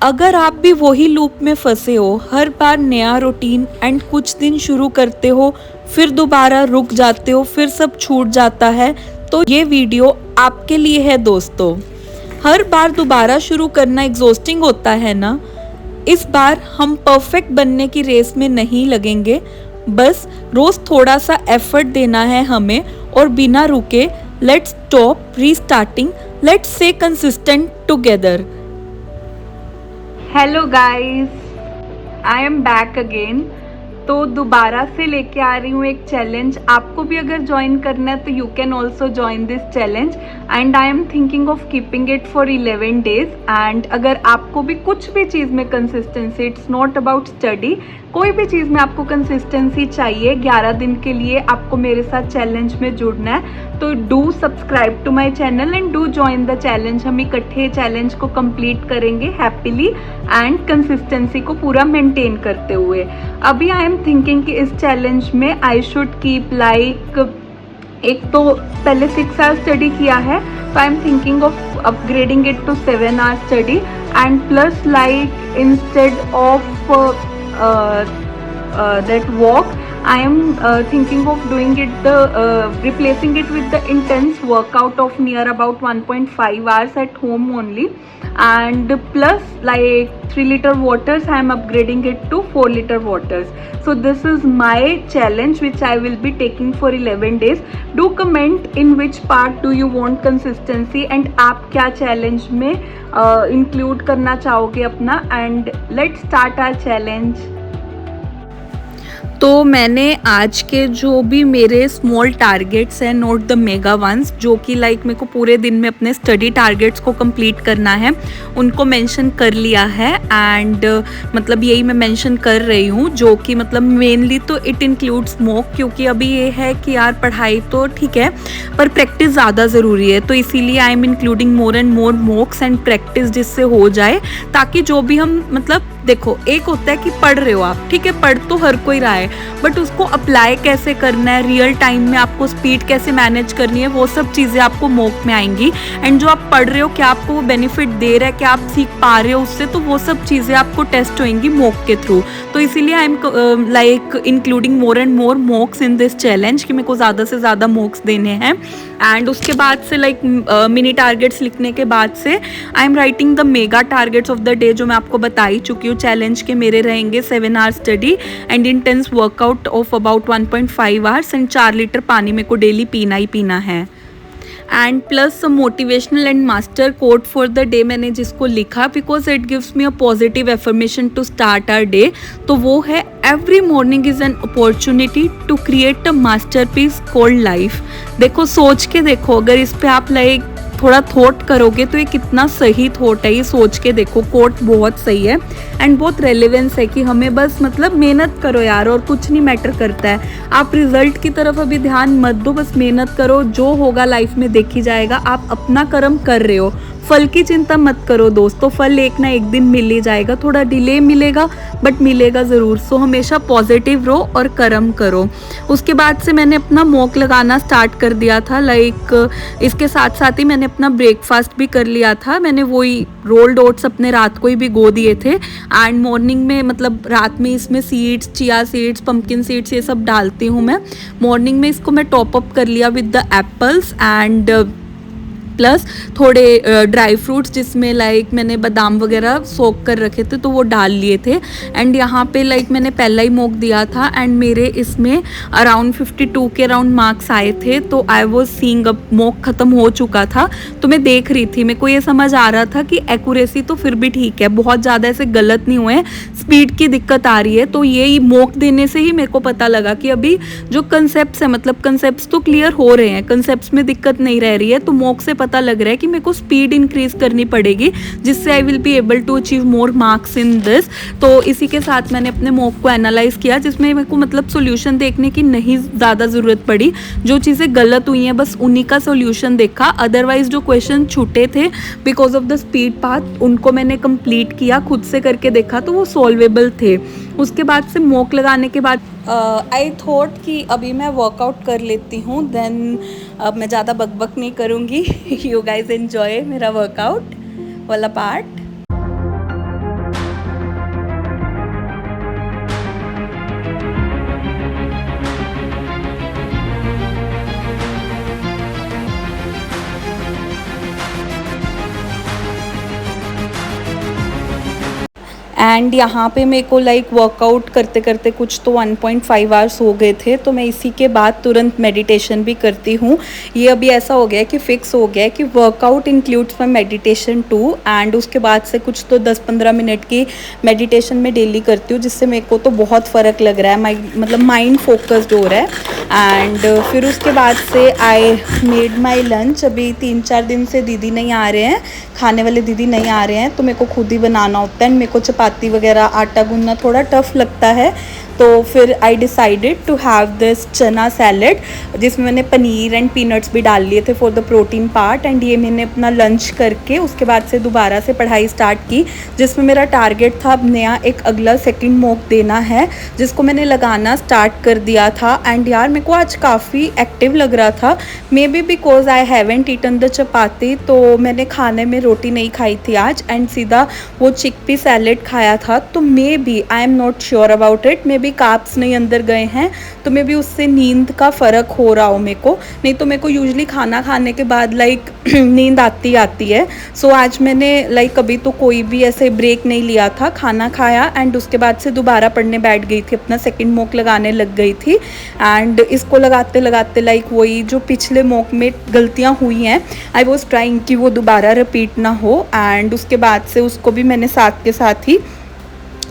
अगर आप भी वही लूप में फंसे हो, हर बार नया रूटीन एंड कुछ दिन शुरू करते हो, फिर दोबारा रुक जाते हो, फिर सब छूट जाता है, तो ये वीडियो आपके लिए है दोस्तों। हर बार दोबारा शुरू करना एग्जॉस्टिंग होता है ना। इस बार हम परफेक्ट बनने की रेस में नहीं लगेंगे, बस रोज थोड़ा सा एफर्ट देना है हमें और बिना रुके let's stop restarting, let's say consistent together. Hello guys, I am back again. तो दोबारा से लेके आ रही हूँ एक चैलेंज। आपको भी अगर ज्वाइन करना है तो you can also join this challenge and I am thinking of keeping it for 11 days. And अगर आपको भी कुछ भी चीज़ में consistency, it's not about study, कोई भी चीज़ में आपको कंसिस्टेंसी चाहिए, 11 दिन के लिए आपको मेरे साथ चैलेंज में जुड़ना है, तो do subscribe to my channel and do join the challenge. हम इकट्ठे चैलेंज को कंप्लीट करेंगे हैप्पीली एंड कंसिस्टेंसी को पूरा मेंटेन करते हुए। अभी आई एम थिंकिंग कि इस चैलेंज में आई शुड कीप लाइक, एक तो पहले 6 आवर्स स्टडी किया है, तो I am thinking of upgrading it to 7 hours study and plus like instead of that walk, I am thinking of doing it replacing it with the intense workout of near about 1.5 hours at home only, and plus like 3-liter waters I am upgrading it to 4-liter waters. So this is my challenge which I will be taking for 11 days. Do comment in which part do you want consistency and आप क्या challenge में include करना चाहोगे अपना, and let's start our challenge. तो मैंने आज के जो भी मेरे स्मॉल टारगेट्स हैं, नोट द मेगा वंस, जो कि लाइक मेरे को पूरे दिन में अपने स्टडी टारगेट्स को कंप्लीट करना है, उनको मेंशन कर लिया है। एंड मतलब यही मैं मेंशन कर रही हूँ, जो कि मतलब मेनली तो इट इंक्लूड्स स्मोक, क्योंकि अभी ये है कि यार पढ़ाई तो ठीक है पर प्रैक्टिस ज़्यादा ज़रूरी है, तो इसीलिए I am including more and more मॉक्स and practice, जिससे हो जाए ताकि जो भी हम मतलब देखो, एक होता है कि पढ़ रहे हो आप, ठीक है, पढ़ तो हर कोई रहा है, बट उसको अप्लाई कैसे करना है, रियल टाइम में आपको स्पीड कैसे मैनेज करनी है, वो सब चीज़ें आपको मॉक में आएंगी। एंड जो आप पढ़ रहे हो क्या आपको वो बेनिफिट दे रहा है, क्या आप सीख पा रहे हो उससे, तो वो सब चीज़ें आपको टेस्ट होंगी मॉक के थ्रू। तो इसीलिए I am like including more and more मॉक्स in this challenge, कि मेरे को ज़्यादा से ज़्यादा मॉक्स देने हैं। एंड उसके बाद से लाइक मिनी टारगेट्स लिखने के बाद से I am writing the mega targets of the day, जो मैं आपको बता ही चुकी हूँ। चैलेंज के मेरे रहेंगे 7 hours study and intense workout of about 1.5 hours and 4 litre पानी मेरे को डेली पीना ही पीना है। And plus motivational and master quote for the day मैंने जिसको लिखा, because it gives me a positive affirmation to start our day, तो वो है every morning is an opportunity to create a masterpiece called life. देखो, सोच के देखो, अगर इस पे आप लाइक थोड़ा थॉट करोगे तो ये कितना सही थॉट है, ये सोच के देखो। कोट बहुत सही है एंड बहुत रेलेवेंस है कि हमें बस मतलब मेहनत करो यार, और कुछ नहीं मैटर करता है। आप रिजल्ट की तरफ अभी ध्यान मत दो, बस मेहनत करो, जो होगा लाइफ में देखी जाएगा। आप अपना कर्म कर रहे हो, फल की चिंता मत करो दोस्तों, फल एक ना एक दिन मिल ही जाएगा, थोड़ा डिले मिलेगा बट मिलेगा ज़रूर। सो हमेशा पॉजिटिव रहो और कर्म करो। उसके बाद से मैंने अपना मॉक लगाना स्टार्ट कर दिया था, लाइक इसके साथ साथ ही मैंने अपना ब्रेकफास्ट भी कर लिया था। मैंने वही रोल्ड ओट्स अपने रात को ही भिगो दिए थे एंड मॉर्निंग में मतलब रात में इसमें seeds, chia seeds, pumpkin seeds, ये सब डालती हूँ मैं। मॉर्निंग में इसको मैं टॉप अप कर लिया with the apples and plus थोड़े ड्राई फ्रूट्स, जिसमें लाइक मैंने बादाम वगैरह सोक कर रखे थे तो वो डाल लिए थे। एंड यहाँ पे लाइक मैंने पहला ही मॉक दिया था एंड मेरे इसमें अराउंड 52 के अराउंड मार्क्स आए थे। तो आई वॉज सीइंग अब मॉक ख़त्म हो चुका था, तो मैं देख रही थी, मेरे को ये समझ आ रहा था कि एक्यूरेसी तो फिर भी ठीक है, बहुत ज़्यादा ऐसे गलत नहीं हुए, स्पीड की दिक्कत आ रही है। तो ये मॉक देने से ही मेरे को पता लगा कि अभी जो कंसेप्ट है, मतलब कंसेप्ट तो क्लियर हो रहे हैं, कंसेप्ट में दिक्कत नहीं रह रही है। तो मॉक से पता लग रहा है कि मेरे को स्पीड इंक्रीज करनी पड़ेगी, जिससे I will be able to achieve more marks in this. तो इसी के साथ मैंने अपने मॉक को एनालाइज किया, जिसमें मेरे को मतलब सोल्यूशन देखने की नहीं ज़्यादा ज़रूरत पड़ी। जो चीज़ें गलत हुई हैं बस उन्हीं का सोल्यूशन देखा, अदरवाइज जो क्वेश्चन छूटे थे because of the speed path, उनको मैंने कंप्लीट किया, खुद से करके देखा तो वो सॉल्वेबल थे। उसके बाद से मॉक लगाने के बाद आई थॉट कि अभी मैं वर्कआउट कर लेती हूँ, देन अब मैं ज़्यादा बकबक नहीं करूँगी। यू गाइज एंजॉय मेरा वर्कआउट वाला पार्ट। एंड यहाँ पे मेरे को लाइक वर्कआउट करते करते कुछ तो 1.5 आवर्स हो गए थे, तो मैं इसी के बाद तुरंत मेडिटेशन भी करती हूँ। ये अभी ऐसा हो गया है कि फ़िक्स हो गया है कि workout includes my meditation too, and उसके बाद से कुछ तो 10-15 मिनट की मेडिटेशन में डेली करती हूँ, जिससे मेरे को तो बहुत फ़र्क लग रहा है। मतलब माइंड फोकस्ड हो रहा है। एंड फिर उसके बाद से आई मेड माई लंच। अभी 3-4 दिन से दीदी नहीं आ रहे हैं, खाने वाले दीदी नहीं आ रहे हैं, तो मेरे को खुद ही बनाना होता है। मेरे को चपाती वगैरह आटा गूंदना थोड़ा टफ लगता है, तो फिर I decided to have this chana salad, जिसमें मैंने पनीर एंड पीनट्स भी डाल लिए थे for the protein part. And ये मैंने अपना लंच करके उसके बाद से दोबारा से पढ़ाई स्टार्ट की, जिसमें मेरा टारगेट था अब नया एक अगला सेकंड मॉक देना है, जिसको मैंने लगाना स्टार्ट कर दिया था। एंड यार मेरे को आज काफ़ी एक्टिव लग रहा था, maybe because I haven't eaten the chapati, तो मैंने खाने में रोटी नहीं खाई थी आज, एंड सीधा वो चिकपी सैलेड खाया था। तो may be, I am not sure about it, may be carbs नहीं अंदर गए हैं, तो मे बी उससे नींद का फ़र्क हो रहा हो मेरे को। नहीं तो मेरे को यूजुअली खाना खाने के बाद लाइक नींद आती है। सो आज मैंने लाइक कभी तो कोई भी ऐसे ब्रेक नहीं लिया था, खाना खाया एंड उसके बाद से दोबारा पढ़ने बैठ गई थी, अपना सेकंड मॉक लगाने लग गई थी। एंड इसको लगाते लगाते लाइक वही जो पिछले मॉक में गलतियाँ हुई हैं, आई वॉज ट्राइंग कि वो दोबारा रिपीट ना हो। एंड उसके बाद से उसको भी मैंने साथ के साथ ही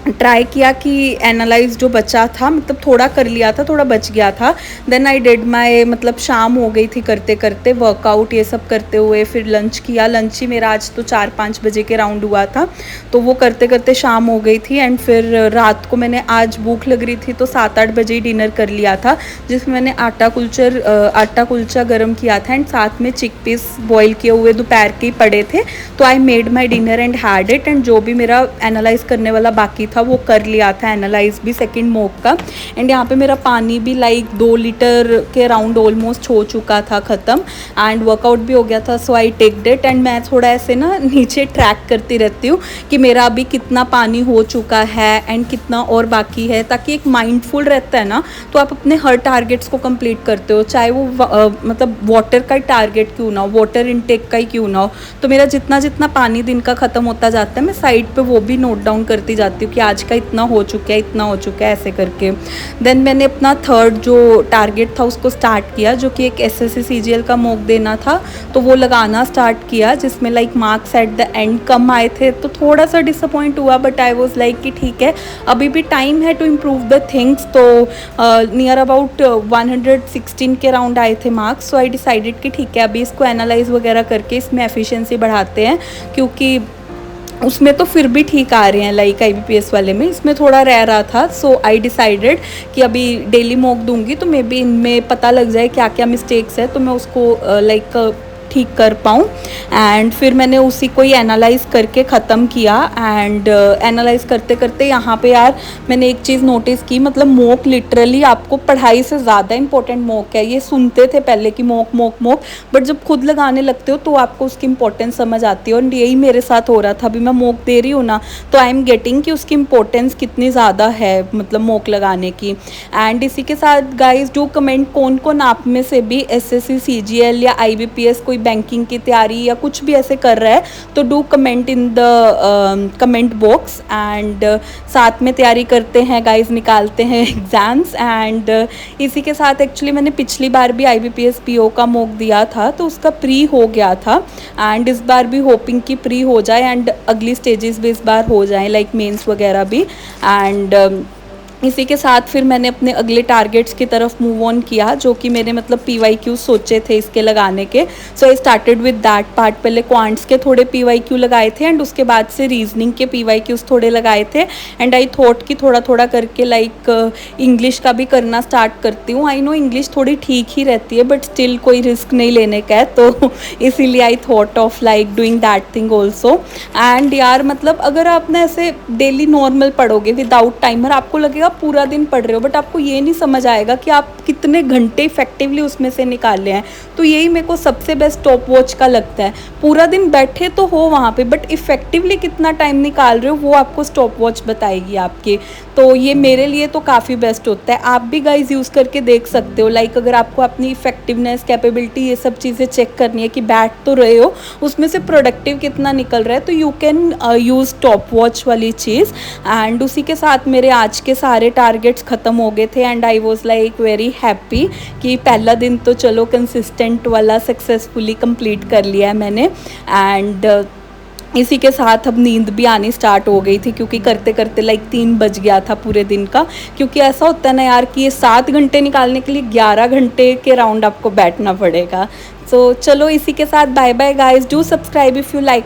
ट्राई किया कि एनालाइज जो बचा था, मतलब थोड़ा कर लिया था, थोड़ा बच गया था। देन आई डिड माई, मतलब शाम हो गई थी करते करते वर्कआउट ये सब करते हुए। फिर लंच किया, लंच ही मेरा आज तो 4-5 बजे के राउंड हुआ था, तो वो करते करते शाम हो गई थी। एंड फिर रात को मैंने, आज भूख लग रही थी तो 7-8 बजे ही डिनर कर लिया था, जिसमें मैंने आटा कुलचा गर्म किया था एंड साथ में चिकपीस बॉईल किए हुए दोपहर के ही पड़े थे। तो I made my dinner and had it. And जो भी मेरा एनालाइज करने वाला बाकी था वो कर लिया था, एनालाइज भी सेकंड मॉक का। एंड यहाँ पे मेरा पानी भी लाइक 2 लीटर के अराउंड ऑलमोस्ट हो चुका था ख़त्म, एंड वर्कआउट भी हो गया था। सो आई टेक्ड इट। एंड मैं थोड़ा ऐसे ना नीचे ट्रैक करती रहती हूँ कि मेरा अभी कितना पानी हो चुका है एंड कितना और बाकी है, ताकि एक माइंडफुल रहता है ना, तो आप अपने हर टारगेट्स को कंप्लीट करते हो, चाहे वो मतलब वाटर का टारगेट क्यों ना हो, वाटर इनटेक का ही क्यों ना हो। तो मेरा जितना जितना पानी दिन का ख़त्म होता जाता है, मैं साइड पे वो भी नोट डाउन करती जाती हूँ कि आज का इतना हो चुका है, इतना हो चुका है, ऐसे करके। देन मैंने अपना थर्ड जो टारगेट था उसको स्टार्ट किया, जो कि एक SSC CGL का मॉक देना था, तो वो लगाना स्टार्ट किया, जिसमें like marks at the and come आए थे, तो थोड़ा सा डिसअपॉइंट हुआ। बट आई वॉज लाइक कि ठीक है, अभी भी टाइम है टू इम्प्रूव द थिंग्स। तो नियर अबाउट 116 के राउंड आए थे मार्क्स। सो आई डिसाइडेड कि ठीक है, अभी इसको एनालाइज वगैरह करके इसमें एफिशिएंसी बढ़ाते हैं, क्योंकि उसमें तो फिर भी ठीक आ रहे हैं, लाइक IBPS वाले में इसमें थोड़ा रह रहा था। सो आई डिसाइडेड कि अभी डेली मॉक दूंगी तो मे बी इनमें पता लग जाए क्या क्या मिस्टेक्स है, तो मैं उसको लाइक ठीक कर पाऊँ। एंड फिर मैंने उसी को ही एनालाइज करके ख़त्म किया। एंड एनालाइज करते करते यहाँ पे यार मैंने एक चीज़ नोटिस की, मतलब मॉक लिटरली आपको पढ़ाई से ज़्यादा इंपॉर्टेंट मॉक है। ये सुनते थे पहले कि मॉक मॉक मॉक, बट जब खुद लगाने लगते हो तो आपको उसकी इंपॉर्टेंस समझ आती है। और यही मेरे साथ हो रहा था, अभी मैं मॉक दे रही हूँ ना, तो आई एम गेटिंग कि उसकी इंपॉर्टेंस कितनी ज़्यादा है, मतलब मॉक लगाने की। एंड इसी के साथ गाइज डू कमेंट कौन कौन आप में से भी SSC CGL या IBPS कोई बैंकिंग की तैयारी या कुछ भी ऐसे कर रहा है, तो do comment in the comment box. And साथ में तैयारी करते हैं गाइज, निकालते हैं एग्ज़ाम्स। एंड इसी के साथ एक्चुअली मैंने पिछली बार भी IBPS PO का मॉक दिया था, तो उसका प्री हो गया था। एंड इस बार भी होपिंग कि प्री हो जाए एंड अगली स्टेजेस भी इस बार हो जाए, लाइक मेंस वगैरह भी। एंड इसी के साथ फिर मैंने अपने अगले टारगेट्स की तरफ मूव ऑन किया, जो कि मेरे मतलब PYQ सोचे थे इसके लगाने के। So I started with that part. पहले क्वांट्स के थोड़े PYQ लगाए थे एंड उसके बाद से रीजनिंग के PYQs थोड़े लगाए थे। एंड आई थॉट कि थोड़ा थोड़ा करके लाइक इंग्लिश का भी करना स्टार्ट करती हूँ। आई नो इंग्लिश थोड़ी ठीक ही रहती है, बट स्टिल कोई रिस्क नहीं लेने का है, तो इसीलिए I thought of like doing that thing also. And यार मतलब अगर आप ना ऐसे डेली नॉर्मल पढ़ोगे विदाउट टाइमर, आपको लगेगा आप पूरा दिन पढ़ रहे हो बट आपको ये नहीं समझ आएगा कि आप कितने घंटे इफेक्टिवली उसमें से निकाले हैं। तो यही मेरे को सबसे बेस्ट स्टॉप वॉच का लगता है। पूरा दिन बैठे तो हो वहाँ पे बट इफेक्टिवली कितना टाइम निकाल रहे हो वो आपको स्टॉप वॉच बताएगी आपके। तो ये मेरे लिए तो काफ़ी बेस्ट होता है। आप भी गाइज यूज़ करके देख सकते हो। लाइक अगर आपको अपनी इफेक्टिवनेस, कैपेबिलिटी, ये सब चीज़ें चेक करनी है कि बैठ तो रहे हो, उसमें से प्रोडक्टिव कितना निकल रहा है, तो you can use stop watch वाली चीज़। एंड उसी के साथ मेरे आज के सारे टारगेट्स ख़त्म हो गए थे and I was like very happy कि पहला दिन तो चलो कंसिस्टेंट वाला सक्सेसफुली कंप्लीट कर लिया है मैंने। एंड इसी के साथ अब नींद भी आनी स्टार्ट हो गई थी क्योंकि करते करते लाइक 3 बज गया था पूरे दिन का। क्योंकि ऐसा होता है ना यार कि ये 7 घंटे निकालने के लिए 11 घंटे के राउंड आपको बैठना पड़ेगा। सो चलो इसी के साथ bye bye guys, do subscribe if you like.